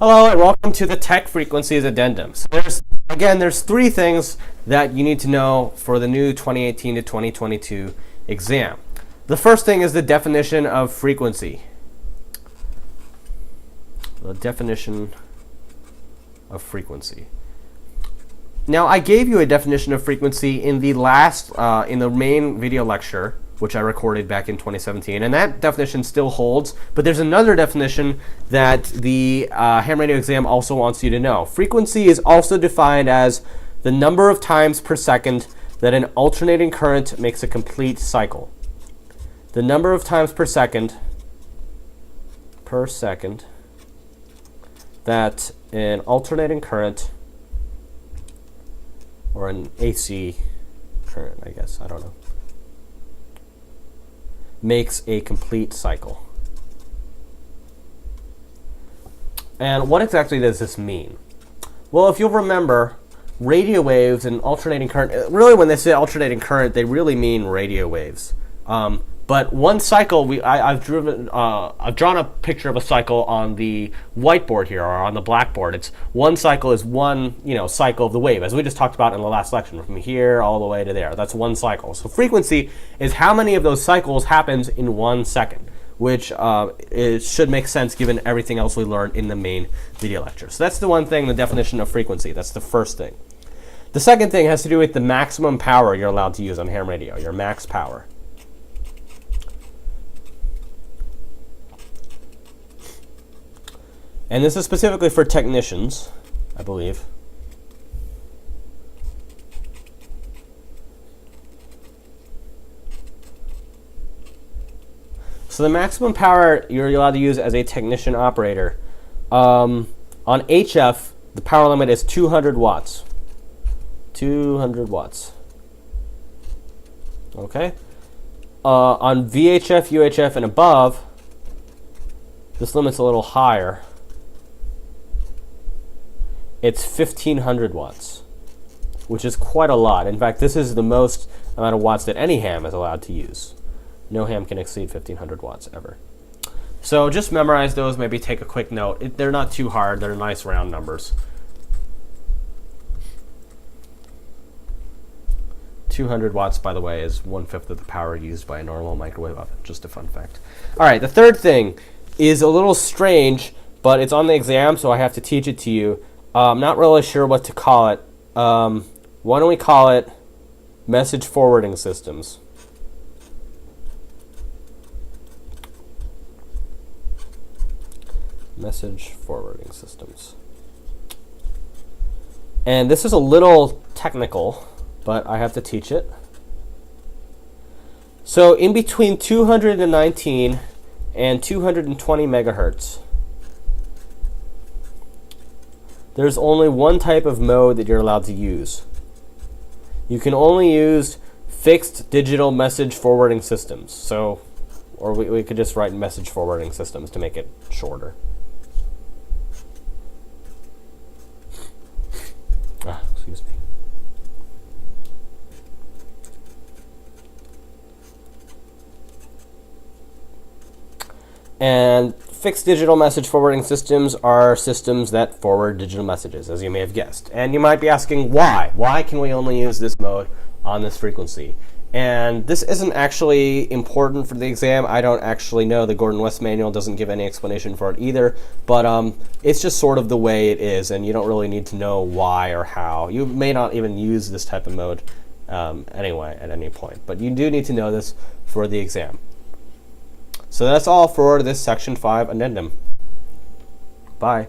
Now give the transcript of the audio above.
Hello and welcome to the Tech Frequencies Addendum. So there's three things that you need to know for the new 2018 to 2022 exam. The first thing is the definition of frequency. The definition of frequency. Now, I gave you a definition of frequency in the main video lecture, which I recorded back in 2017, and that definition still holds, but there's another definition that the ham radio exam also wants you to know. Frequency is also defined as the number of times per second that an alternating current makes a complete cycle. The number of times per second that an alternating current, or an AC current, I guess, I don't know, makes a complete cycle. And what exactly does this mean? Well, if you'll remember, radio waves and alternating current, really when they say alternating current, they really mean radio waves. But one cycle, I've drawn a picture of a cycle on the whiteboard here, or on the blackboard. It's one cycle is one cycle of the wave, as we just talked about in the last lecture, from here all the way to there. That's one cycle. So frequency is how many of those cycles happens in 1 second, which it should make sense given everything else we learned in the main video lecture. So that's the one thing, the definition of frequency. That's the first thing. The second thing has to do with the maximum power you're allowed to use on ham radio, your max power. And this is specifically for technicians, I believe. So the maximum power you're allowed to use as a technician operator, on HF, the power limit is 200 watts. 200 watts. Okay? On VHF, UHF, and above, this limit's a little higher. It's 1500 watts, which is quite a lot. In fact, this is the most amount of watts that any ham is allowed to use. No ham can exceed 1500 watts ever. So just memorize those, maybe take a quick note. They're not too hard, they're nice round numbers. 200 watts, by the way, is 1/5 of the power used by a normal microwave oven. Just a fun fact. All right, the third thing is a little strange, but it's on the exam, so I have to teach it to you. I'm not really sure what to call it. Why don't we call it message forwarding systems? Message forwarding systems. And this is a little technical, but I have to teach it. So in between 219 and 220 megahertz, there's only one type of mode that you're allowed to use. You can only use fixed digital message forwarding systems. So, or we could just write message forwarding systems to make it shorter. Excuse me. And fixed digital message forwarding systems are systems that forward digital messages, as you may have guessed. And you might be asking, why? Why can we only use this mode on this frequency? And this isn't actually important for the exam. I don't actually know. The Gordon West manual doesn't give any explanation for it either. But it's just sort of the way it is, and you don't really need to know why or how. You may not even use this type of mode anyway at any point. But you do need to know this for the exam. So that's all for this Section 5 addendum. Bye.